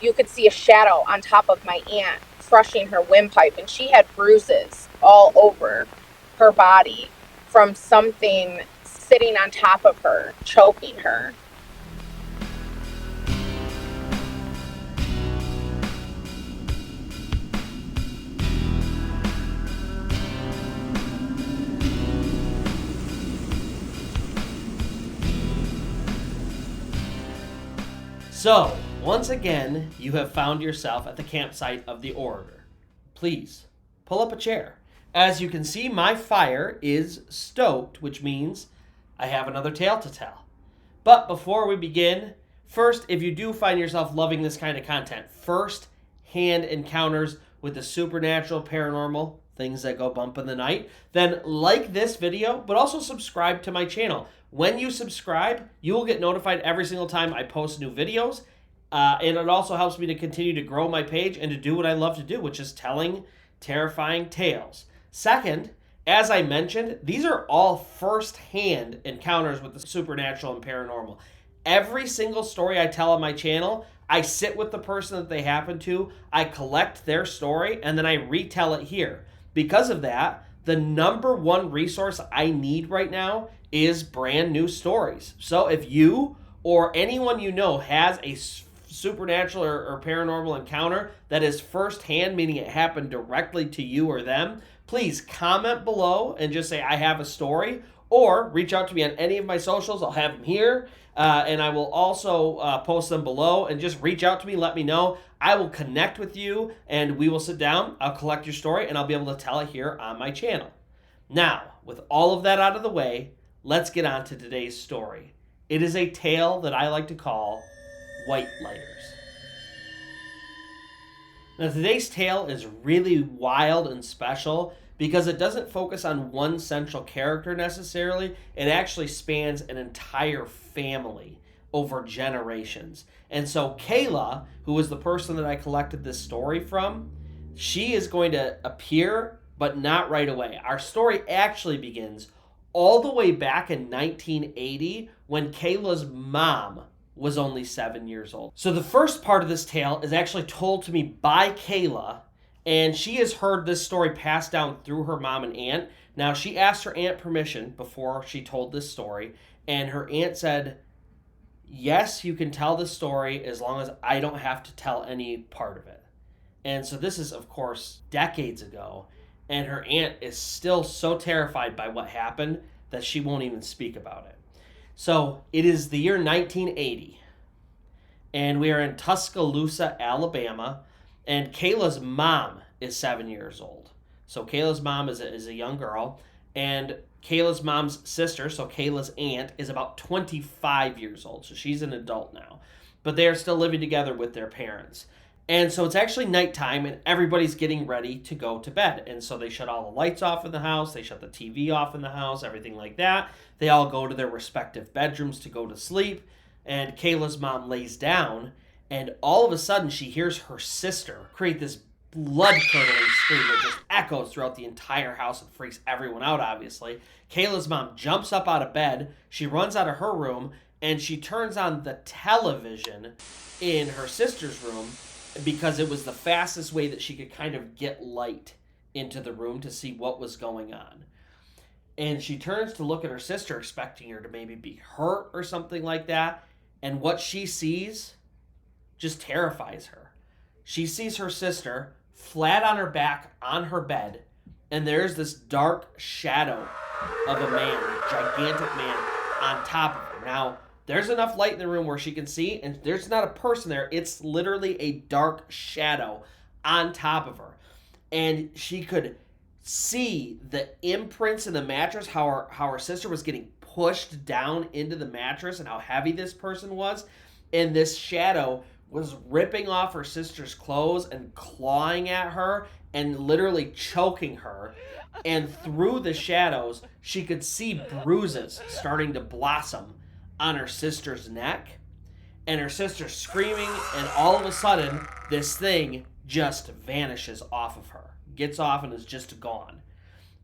you could see a shadow on top of my aunt crushing her windpipe, and she had bruises all over her body from something sitting on top of her, choking her. So, once again, you have found yourself at the campsite of the Orator. Please, pull up a chair. As you can see, my fire is stoked, which means I have another tale to tell. But before we begin, first, if you do find yourself loving this kind of content, first-hand encounters with the supernatural, paranormal, things that go bump in the night, then like this video, but also subscribe to my channel. When you subscribe, you will get notified every single time I post new videos, and it also helps me to continue to grow my page and to do what I love to do, which is telling terrifying tales. Second, as I mentioned, these are all first-hand encounters with the supernatural and paranormal. Every single story I tell on my channel, I sit with the person that they happen to, I collect their story, and then I retell it here. Because of that, the number one resource I need right now is brand new stories. So if you or anyone you know has a supernatural or paranormal encounter that is firsthand, meaning it happened directly to you or them, please comment below and just say, I have a story, or reach out to me on any of my socials. I'll have them here, and I will also post them below, and just reach out to me, let me know. I will connect with you, and we will sit down. I'll collect your story, and I'll be able to tell it here on my channel. Now, with all of that out of the way, let's get on to today's story. It is a tale that I like to call White Lighters. Now, today's tale is really wild and special because it doesn't focus on one central character necessarily. It actually spans an entire family over generations. And so Kayla, who was the person that I collected this story from, she is going to appear, but not right away. Our story actually begins all the way back in 1980 when Kayla's mom was only 7 years old. So the first part of this tale is actually told to me by Kayla, and she has heard this story passed down through her mom and aunt. Now, she asked her aunt permission before she told this story, and her aunt said, yes, you can tell the story as long as I don't have to tell any part of it. And so this is, of course, decades ago, and her aunt is still so terrified by what happened that she won't even speak about it. So it is the year 1980, and we are in Tuscaloosa, Alabama, and Kayla's mom is 7 years old. So Kayla's mom is a young girl, and Kayla's mom's sister, so Kayla's aunt, is about 25 years old. So she's an adult now, but they are still living together with their parents. And so it's actually nighttime, and everybody's getting ready to go to bed. And so they shut all the lights off in the house, they shut the TV off in the house, everything like that. They all go to their respective bedrooms to go to sleep, and Kayla's mom lays down, and all of a sudden she hears her sister create this blood-curdling scream that just echoes throughout the entire house and freaks everyone out, obviously. Kayla's mom jumps up out of bed, she runs out of her room, and she turns on the television in her sister's room, because it was the fastest way that she could kind of get light into the room to see what was going on. And she turns to look at her sister, expecting her to maybe be hurt or something like that. And what she sees just terrifies her. She sees her sister flat on her back on her bed, and there's this dark shadow of a man, a gigantic man, on top of her. Now, there's enough light in the room where she can see, and there's not a person there. It's literally a dark shadow on top of her. And she could see the imprints in the mattress, how her sister was getting pushed down into the mattress and how heavy this person was. And this shadow was ripping off her sister's clothes and clawing at her and literally choking her. And through the shadows, she could see bruises starting to blossom on her sister's neck, and her sister's screaming, and all of a sudden this thing just vanishes off of her, gets off and is just gone.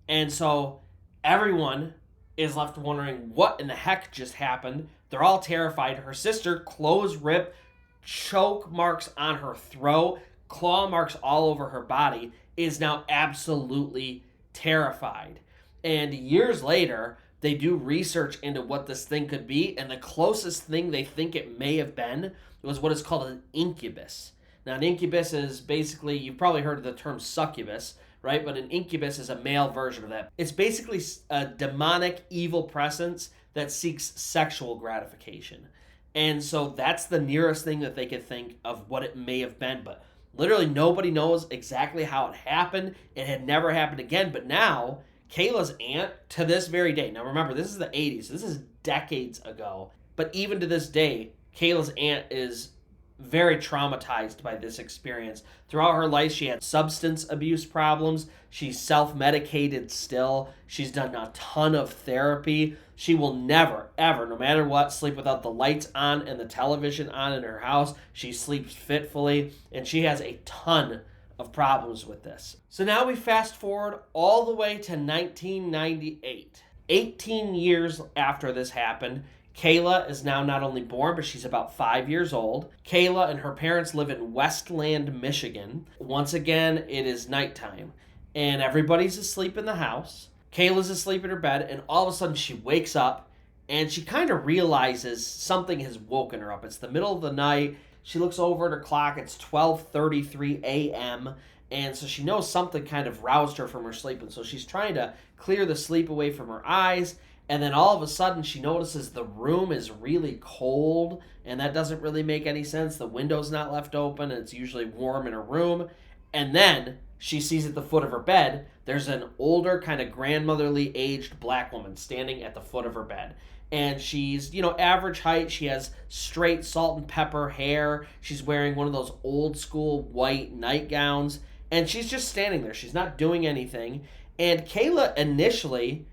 And so everyone is left wondering what in the heck just happened. They're all terrified. Her sister, clothes rip, choke marks on her throat, claw marks all over her body, is now absolutely terrified. And years later, they do research into what this thing could be, and the closest thing they think it may have been was what is called an incubus. Now, an incubus is basically, you've probably heard of the term succubus, right? But an incubus is a male version of that. It's basically a demonic, evil presence that seeks sexual gratification. And so that's the nearest thing that they could think of what it may have been. But literally nobody knows exactly how it happened. It had never happened again. But now, Kayla's aunt, to this very day, now remember, this is the 80s. So this is decades ago. But even to this day, Kayla's aunt is very traumatized by this experience. Throughout her life, she had substance abuse problems. She's self-medicated still. She's done a ton of therapy. She will never, ever, no matter what, sleep without the lights on and the television on in her house. She sleeps fitfully, and she has a ton of problems with this. So now we fast forward all the way to 1998. 18 years after this happened, Kayla is now not only born, but she's about 5 years old. Kayla and her parents live in Westland, Michigan. Once again, it is nighttime, and everybody's asleep in the house. Kayla's asleep in her bed, and all of a sudden she wakes up, and she kind of realizes something has woken her up. It's the middle of the night. She looks over at her clock. It's 12:33 a.m., and so she knows something kind of roused her from her sleep, and so she's trying to clear the sleep away from her eyes. And then all of a sudden, she notices the room is really cold, and that doesn't really make any sense. The window's not left open, and it's usually warm in her room. And then she sees at the foot of her bed, there's an older, kind of grandmotherly aged black woman standing at the foot of her bed. And she's, average height. She has straight salt and pepper hair. She's wearing one of those old school white nightgowns. And she's just standing there. She's not doing anything. And Kayla initially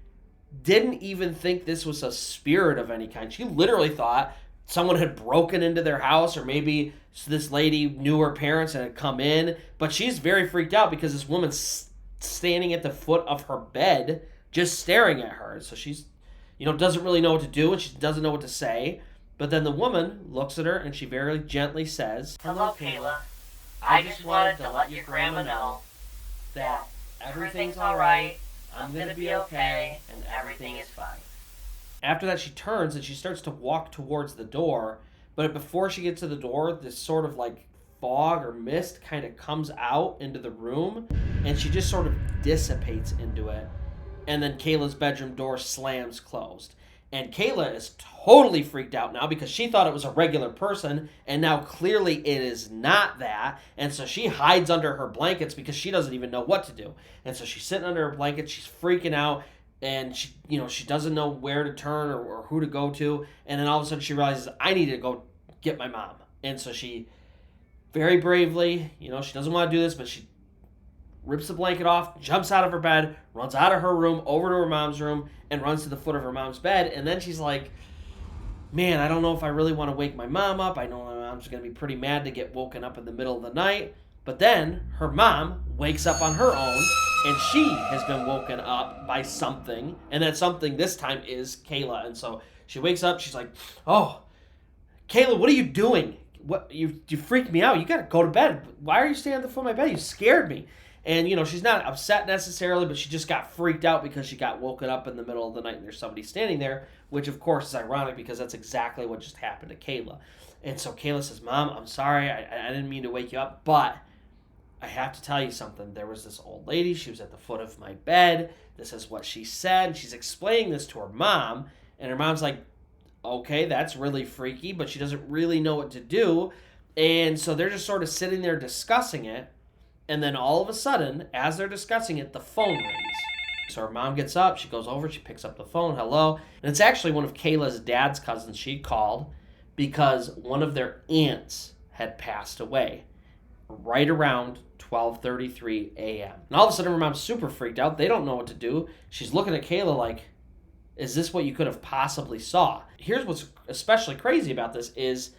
didn't even think this was a spirit of any kind. She literally thought someone had broken into their house, or maybe this lady knew her parents and had come in. But she's very freaked out because this woman's standing at the foot of her bed just staring at her. So she's, doesn't really know what to do, and she doesn't know what to say. But then the woman looks at her and she very gently says, "Hello, Kayla. I just wanted to let your grandma know that everything's alright, I'm gonna be okay, and everything is fine." After that, she turns and she starts to walk towards the door. But before she gets to the door, this sort of like fog or mist kind of comes out into the room, and she just sort of dissipates into it. And then Kayla's bedroom door slams closed. And Kayla is totally freaked out now because she thought it was a regular person, and now clearly it is not that. And so she hides under her blankets because she doesn't even know what to do. And so she's sitting under her blanket, she's freaking out, and she doesn't know where to turn or who to go to. And then all of a sudden she realizes, I need to go get my mom. And so she very bravely, she doesn't want to do this, but she rips the blanket off, jumps out of her bed, runs out of her room, over to her mom's room, and runs to the foot of her mom's bed. And then she's like, man, I don't know if I really want to wake my mom up. I know my mom's going to be pretty mad to get woken up in the middle of the night. But then her mom wakes up on her own, and she has been woken up by something. And that something this time is Kayla. And so she wakes up, she's like, oh, Kayla, what are you doing? What you freaked me out. You got to go to bed. Why are you standing at the foot of my bed? You scared me. And, she's not upset necessarily, but she just got freaked out because she got woken up in the middle of the night and there's somebody standing there, which, of course, is ironic because that's exactly what just happened to Kayla. And so Kayla says, Mom, I'm sorry. I didn't mean to wake you up, but I have to tell you something. There was this old lady. She was at the foot of my bed. This is what she said. She's explaining this to her mom, and her mom's like, okay, that's really freaky, but she doesn't really know what to do. And so they're just sort of sitting there discussing it. And then all of a sudden, as they're discussing it, the phone rings. So her mom gets up, she goes over, she picks up the phone, hello. And it's actually one of Kayla's dad's cousins she'd called because one of their aunts had passed away right around 12:33 a.m. And all of a sudden, her mom's super freaked out. They don't know what to do. She's looking at Kayla like, is this what you could have possibly saw? Here's what's especially crazy about this is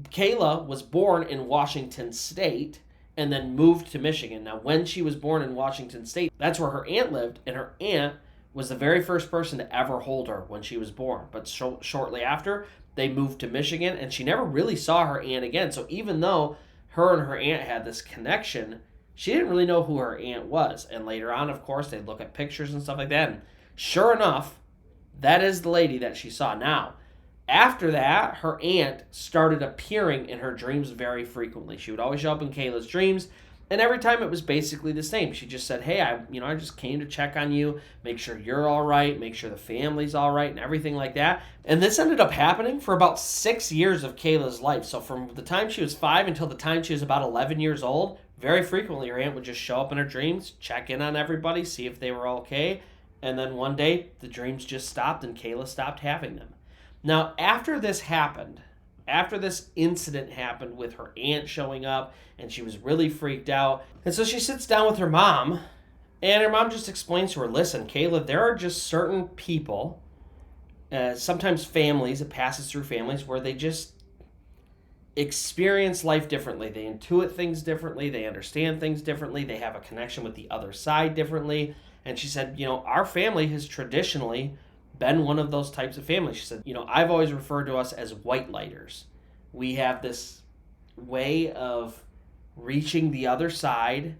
Kayla was born in Washington State and then moved to Michigan. Now, when she was born in Washington State, that's where her aunt lived, and her aunt was the very first person to ever hold her when she was born. But shortly after, they moved to Michigan, and she never really saw her aunt again. So even though her and her aunt had this connection, she didn't really know who her aunt was. And later on, of course, they'd look at pictures and stuff like that. And sure enough, that is the lady that she saw. Now, after that, her aunt started appearing in her dreams very frequently. She would always show up in Kayla's dreams, and every time it was basically the same. She just said, "Hey, I just came to check on you, make sure you're all right, make sure the family's all right, and everything like that." And this ended up happening for about 6 years of Kayla's life. So from the time she was 5 until the time she was about 11 years old, very frequently her aunt would just show up in her dreams, check in on everybody, see if they were okay, and then one day the dreams just stopped and Kayla stopped having them. Now, after this happened, after this incident happened with her aunt showing up, and she was really freaked out. And so she sits down with her mom, and her mom just explains to her, "Listen, Kayla, there are just certain people, sometimes families, it passes through families, where they just experience life differently. They intuit things differently, they understand things differently, they have a connection with the other side differently." And she said, our family has traditionally been one of those types of families. She said, I've always referred to us as white lighters. We have this way of reaching the other side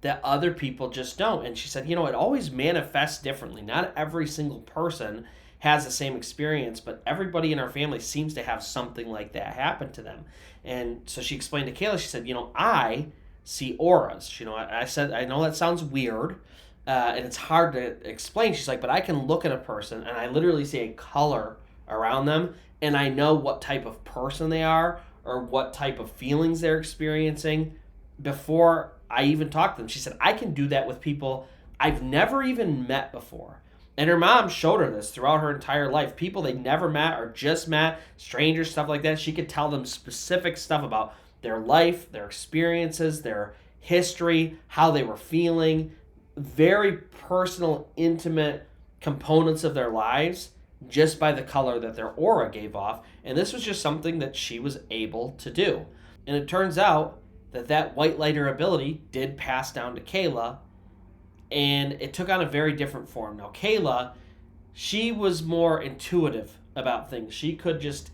that other people just don't. And she said, it always manifests differently. Not every single person has the same experience, but everybody in our family seems to have something like that happen to them. And so she explained to Kayla, she said, I see auras. I said, I know that sounds weird, and it's hard to explain. She's like, but I can look at a person and I literally see a color around them, and I know what type of person they are or what type of feelings they're experiencing before I even talk to them. She said, I can do that with people I've never even met before. And her mom showed her this throughout her entire life. People they never met or just met, strangers, stuff like that. She could tell them specific stuff about their life, their experiences, their history, how they were feeling, very personal, intimate components of their lives just by the color that their aura gave off. And this was just something that she was able to do. And it turns out that white lighter ability did pass down to Kayla, and it took on a very different form. Now, Kayla, she was more intuitive about things. She could just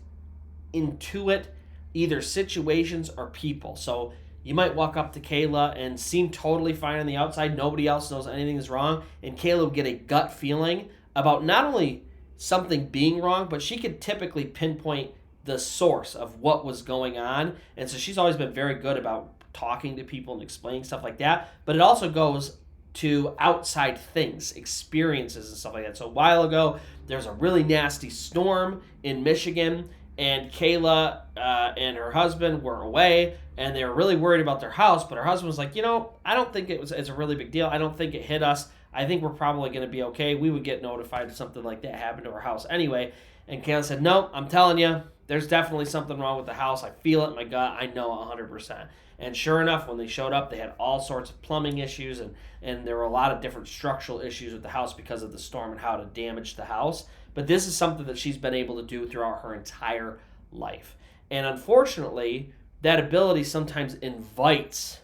intuit either situations or people. So you might walk up to Kayla and seem totally fine on the outside. Nobody else knows anything is wrong. And Kayla would get a gut feeling about not only something being wrong, but she could typically pinpoint the source of what was going on. And so she's always been very good about talking to people and explaining stuff like that. But it also goes to outside things, experiences and stuff like that. So a while ago, there was a really nasty storm in Michigan, and Kayla and her husband were away, and they were really worried about their house. But her husband was like, I don't think it's a really big deal. I don't think it hit us. I think we're probably going to be okay. We would get notified if something like that happened to our house anyway. And Kayla said, no, I'm telling you, there's definitely something wrong with the house. I feel it in my gut. I know 100%. And sure enough, when they showed up, they had all sorts of plumbing issues, and there were a lot of different structural issues with the house because of the storm and how it damaged the house. But this is something that she's been able to do throughout her entire life. And unfortunately, that ability sometimes invites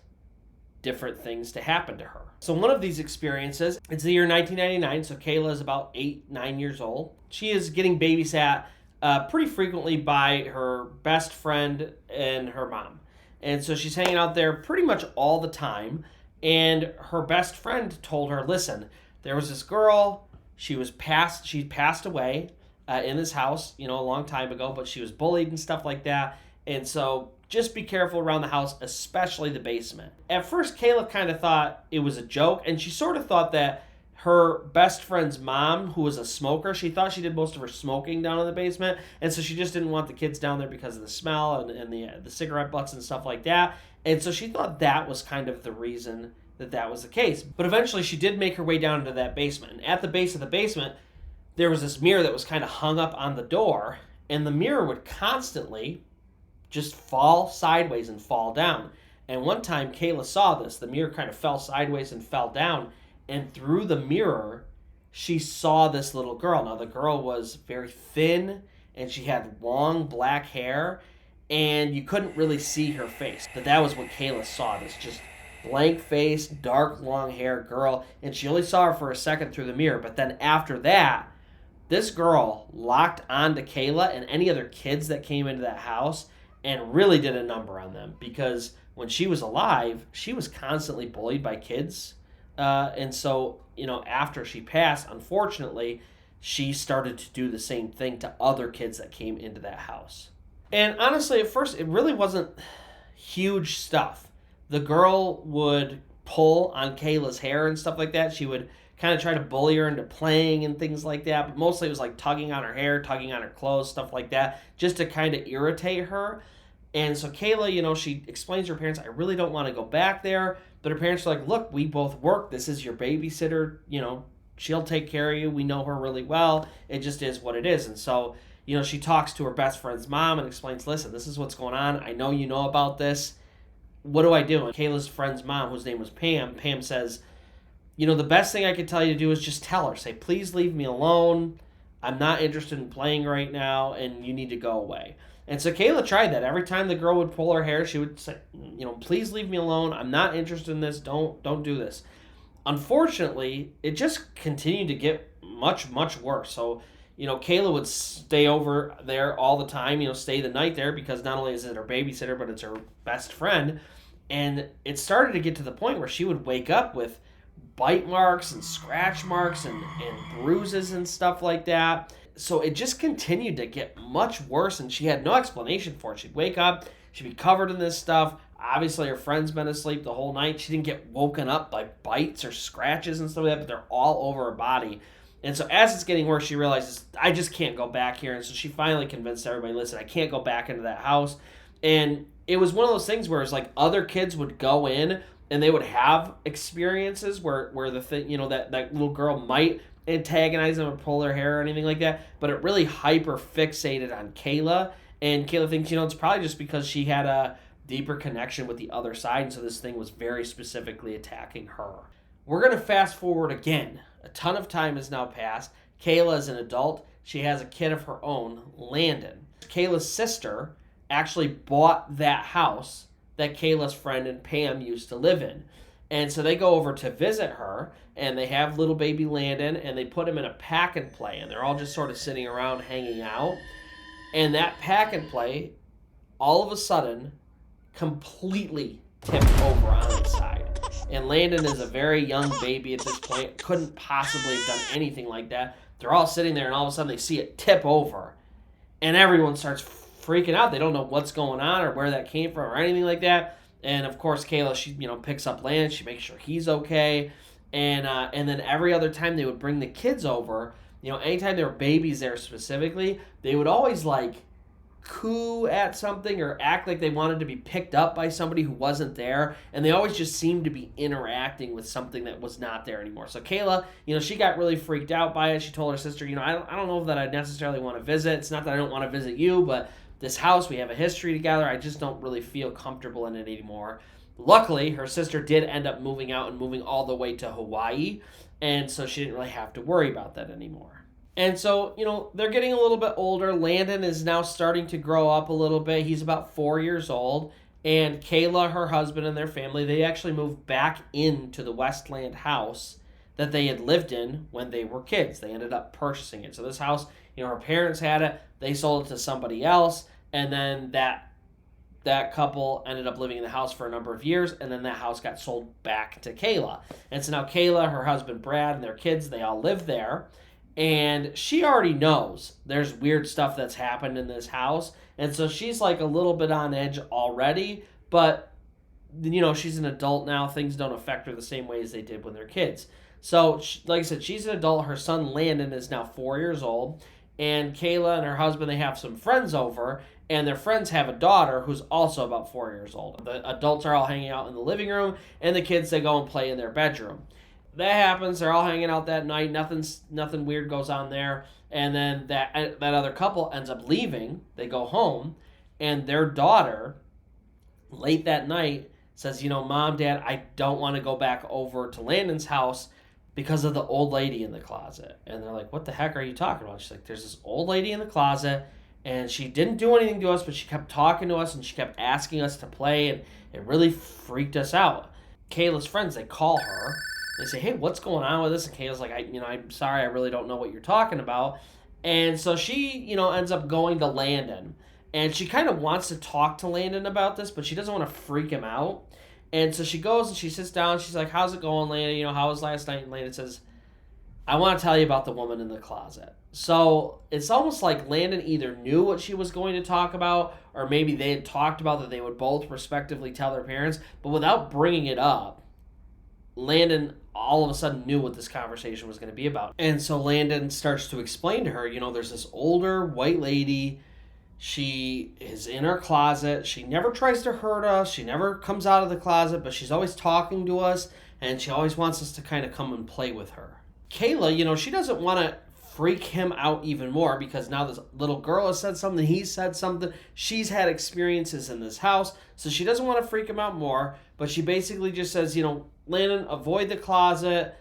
different things to happen to her. So one of these experiences, it's the year 1999, so Kayla is about 9 years old. She is getting babysat pretty frequently by her best friend and her mom. And so she's hanging out there pretty much all the time. And her best friend told her, listen, there was this girl, she passed away in this house, a long time ago, but she was bullied and stuff like that. And so just be careful around the house, especially the basement. At first, Kayla kind of thought it was a joke, and she sort of thought that her best friend's mom, who was a smoker, she thought she did most of her smoking down in the basement, and so she just didn't want the kids down there because of the smell and the cigarette butts and stuff like that. And so she thought that was kind of the reason that was the case. But eventually she did make her way down into that basement. And at the base of the basement, there was this mirror that was kind of hung up on the door, and the mirror would constantly just fall sideways and fall down. And one time Kayla saw this. The mirror kind of fell sideways and fell down. And through the mirror, she saw this little girl. Now, the girl was very thin, and she had long black hair, and you couldn't really see her face. But that was what Kayla saw, this just blank face, dark long hair girl, and she only saw her for a second through the mirror. But then after that, this girl locked onto Kayla and any other kids that came into that house and really did a number on them, because when she was alive, she was constantly bullied by kids. And so, after she passed, unfortunately, she started to do the same thing to other kids that came into that house. And honestly, at first, it really wasn't huge stuff. The girl would pull on Kayla's hair and stuff like that. She would kind of try to bully her into playing and things like that. But mostly it was like tugging on her hair, tugging on her clothes, stuff like that, just to kind of irritate her. And so Kayla, she explains to her parents, I really don't want to go back there. But her parents are like, look, we both work. This is your babysitter. She'll take care of you. We know her really well. It just is what it is. And so, she talks to her best friend's mom and explains, listen, this is what's going on. I know you know about this. What do I do? And Kayla's friend's mom, whose name was Pam says, the best thing I could tell you to do is just tell her. Say, please leave me alone. I'm not interested in playing right now, and you need to go away. And so Kayla tried that. Every time the girl would pull her hair, she would say, please leave me alone. I'm not interested in this. Don't do this. Unfortunately, it just continued to get much, much worse. So, Kayla would stay over there all the time, stay the night there, because not only is it her babysitter, but it's her best friend. And it started to get to the point where she would wake up with bite marks and scratch marks and bruises and stuff like that. So it just continued to get much worse, and she had no explanation for it. She'd wake up, she'd be covered in this stuff. Obviously, her friend's been asleep the whole night. She didn't get woken up by bites or scratches and stuff like that, but they're all over her body. And so as it's getting worse, she realizes, I just can't go back here. And so she finally convinced everybody, listen, I can't go back into that house. And it was one of those things where it's like other kids would go in and they would have experiences where the thing, that little girl might antagonize them or pull their hair or anything like that, but it really hyper fixated on Kayla. And Kayla thinks, it's probably just because she had a deeper connection with the other side, and so this thing was very specifically attacking her. We're going to fast forward again. A ton of time has now passed. Kayla is an adult. She has a kid of her own, Landon. Kayla's sister actually bought that house that Kayla's friend and Pam used to live in. And so they go over to visit her, and they have little baby Landon, and they put him in a pack and play, and they're all just sort of sitting around hanging out. And that pack and play, all of a sudden, completely tipped over on its side. And Landon is a very young baby at this point, couldn't possibly have done anything like that. They're all sitting there, and all of a sudden they see it tip over, and everyone starts freaking out. They don't know what's going on or where that came from or anything like that. And of course, Kayla, she picks up Landon. She makes sure he's okay. And then every other time they would bring the kids over, anytime there were babies there specifically, they would always coo at something or act like they wanted to be picked up by somebody who wasn't there, and they always just seemed to be interacting with something that was not there anymore. So Kayla, she got really freaked out by it. She told her sister, I don't know that I necessarily want to visit. It's not that I don't want to visit you, but this house, we have a history together. I just don't really feel comfortable in it anymore. Luckily, her sister did end up moving out and moving all the way to Hawaii, and so she didn't really have to worry about that anymore. And so, they're getting a little bit older. Landon is now starting to grow up a little bit. He's about 4 years old. And Kayla, her husband, and their family, they actually moved back into the Westland house that they had lived in when they were kids. They ended up purchasing it. So this house, her parents had it. They sold it to somebody else. And then that couple ended up living in the house for a number of years. And then that house got sold back to Kayla. And so now Kayla, her husband Brad, and their kids, they all live there. And she already knows there's weird stuff that's happened in this house. And so she's a little bit on edge already. But, she's an adult now. Things don't affect her the same way as they did when they're kids. So, like I said, she's an adult. Her son Landon is now 4 years old. And Kayla and her husband, they have some friends over. And their friends have a daughter who's also about 4 years old. The adults are all hanging out in the living room. And the kids, they go and play in their bedroom. That happens. They're all hanging out that night. Nothing weird goes on there. And then that other couple ends up leaving. They go home, and their daughter, late that night, says, Mom, Dad, I don't want to go back over to Landon's house because of the old lady in the closet. And they're like, what the heck are you talking about? She's like, there's this old lady in the closet, and she didn't do anything to us, but she kept talking to us, and she kept asking us to play, and it really freaked us out. Kayla's friends, they call her. They say, hey, what's going on with this? And Kayla's like, I'm sorry, I really don't know what you're talking about. And so she, ends up going to Landon. And she kind of wants to talk to Landon about this, but she doesn't want to freak him out. And so she goes and she sits down. She's like, how's it going, Landon? How was last night? And Landon says, I want to tell you about the woman in the closet. So it's almost like Landon either knew what she was going to talk about, or maybe they had talked about that they would both respectively tell their parents, but without bringing it up, Landon all of a sudden knew what this conversation was going to be about. And so Landon starts to explain to her, there's this older white lady. She is in her closet. She never tries to hurt us. She never comes out of the closet, but she's always talking to us, and she always wants us to kind of come and play with her. Kayla, she doesn't want to freak him out even more because now this little girl has said something, he said something, she's had experiences in this house, so she doesn't want to freak him out more, but she basically just says, Landon, avoid the closet,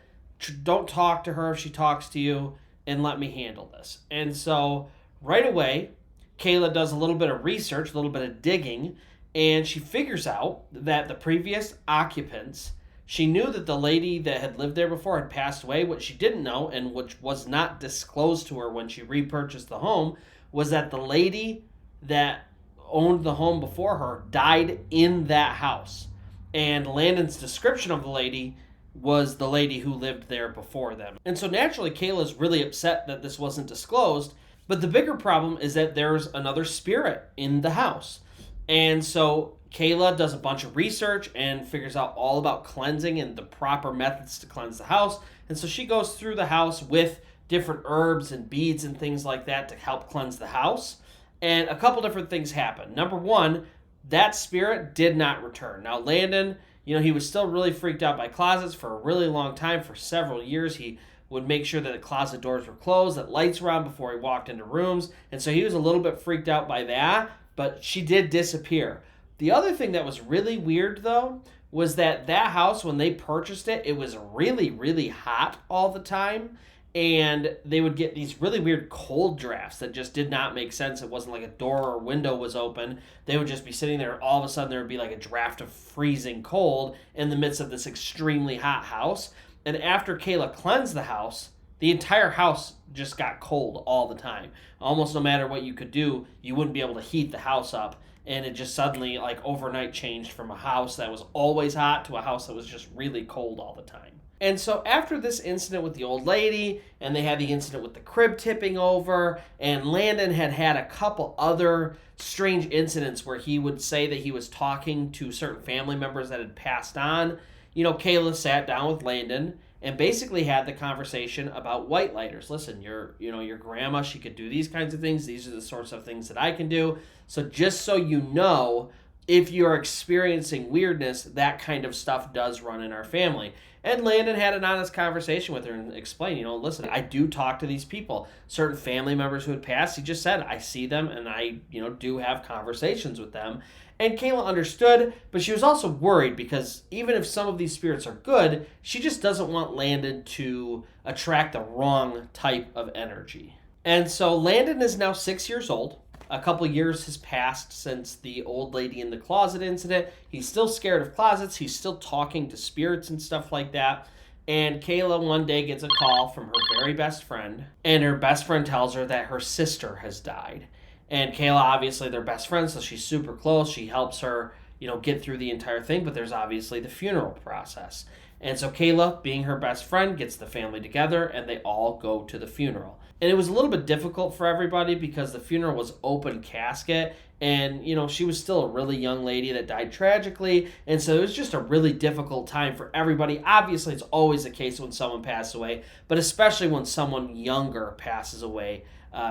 don't talk to her if she talks to you, and let me handle this. And so right away, Kayla does a little bit of research, a little bit of digging, and she figures out that the previous occupants, she knew that the lady that had lived there before had passed away. What she didn't know, and which was not disclosed to her when she repurchased the home, was that the lady that owned the home before her died in that house. And Landon's description of the lady was the lady who lived there before them. And so naturally, Kayla's really upset that this wasn't disclosed. But the bigger problem is that there's another spirit in the house. And so Kayla does a bunch of research and figures out all about cleansing and the proper methods to cleanse the house. And so she goes through the house with different herbs and beads and things like that to help cleanse the house. And a couple different things happen. Number one, that spirit did not return. Now, Landon, he was still really freaked out by closets for a really long time. For several years, he would make sure that the closet doors were closed, that lights were on before he walked into rooms. And so he was a little bit freaked out by that, but she did disappear. The other thing that was really weird, though, was that house, when they purchased it, it was really, really hot all the time. And they would get these really weird cold drafts that just did not make sense. It wasn't like a door or window was open. They would just be sitting there. All of a sudden, there would be like a draft of freezing cold in the midst of this extremely hot house. And after Kayla cleansed the house, the entire house just got cold all the time. Almost no matter what you could do, you wouldn't be able to heat the house up. And it just suddenly, like overnight, changed from a house that was always hot to a house that was just really cold all the time. And so after this incident with the old lady, and they had the incident with the crib tipping over, and Landon had a couple other strange incidents where he would say that he was talking to certain family members that had passed on, Kayla sat down with Landon and basically had the conversation about white lighters. Listen, your grandma, she could do these kinds of things. These are the sorts of things that I can do. So just so you know, if you're experiencing weirdness, that kind of stuff does run in our family. And Landon had an honest conversation with her and explained, listen, I do talk to these people. Certain family members who had passed, he just said, I see them and I, do have conversations with them. And Kayla understood, but she was also worried because even if some of these spirits are good, she just doesn't want Landon to attract the wrong type of energy. And so Landon is now 6 years old. A couple years has passed since the old lady in the closet incident. He's still scared of closets. He's still talking to spirits and stuff like that. And Kayla one day gets a call from her very best friend. And her best friend tells her that her sister has died. And Kayla, obviously, they're best friends, so she's super close. She helps her, get through the entire thing. But there's obviously the funeral process. And so Kayla, being her best friend, gets the family together, and they all go to the funeral. And it was a little bit difficult for everybody because the funeral was open casket. And, she was still a really young lady that died tragically. And so it was just a really difficult time for everybody. Obviously, it's always the case when someone passes away. But especially when someone younger passes away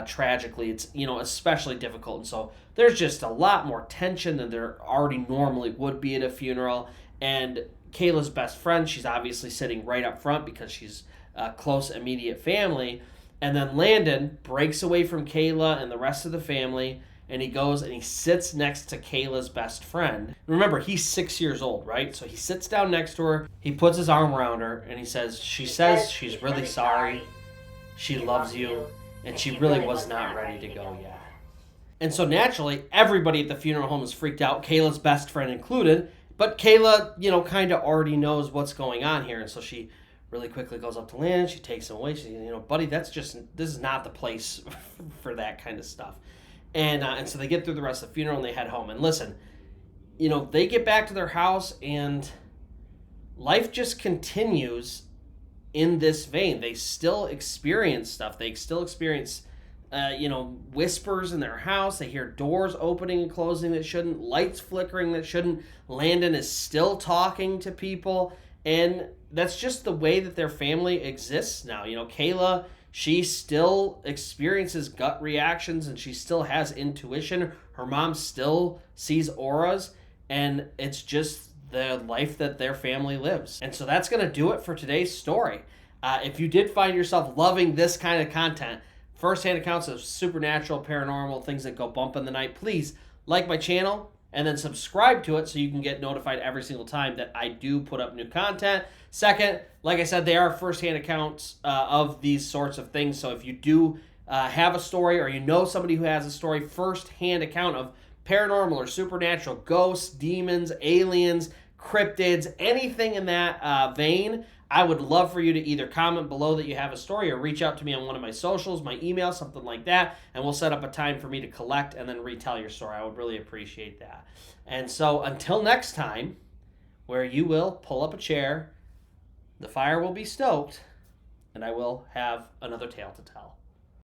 tragically, it's, especially difficult. And so there's just a lot more tension than there already normally would be at a funeral. And Kayla's best friend, she's obviously sitting right up front because she's a close, immediate family. And then Landon breaks away from Kayla and the rest of the family, and he goes and he sits next to Kayla's best friend. Remember, he's 6 years old, right? So he sits down next to her, he puts his arm around her, and he says, she says she's really sorry, she loves you, and she really was not ready to go yet. And so naturally, everybody at the funeral home is freaked out, Kayla's best friend included, But Kayla, kind of already knows what's going on here, and so she really quickly goes up to Landon. She takes him away. She says, buddy, this is not the place for that kind of stuff. And so they get through the rest of the funeral and they head home. And listen, they get back to their house and life just continues in this vein. They still experience stuff. They still experience, whispers in their house. They hear doors opening and closing that shouldn't, lights flickering that shouldn't. Landon is still talking to people. And that's just the way that their family exists now. Kayla, she still experiences gut reactions and she still has intuition. Her mom still sees auras, and it's just the life that their family lives. And so that's going to do it for today's story. If you did find yourself loving this kind of content, first-hand accounts of supernatural, paranormal, things that go bump in the night, please like my channel and then subscribe to it so you can get notified every single time that I do put up new content. Second, like I said, they are first-hand accounts of these sorts of things. So if you do have a story, or somebody who has a story, first-hand account of paranormal or supernatural, ghosts, demons, aliens, cryptids, anything in that vein, I would love for you to either comment below that you have a story or reach out to me on one of my socials, my email, something like that, and we'll set up a time for me to collect and then retell your story. I would really appreciate that. And so until next time, where you will pull up a chair, the fire will be stoked, and I will have another tale to tell.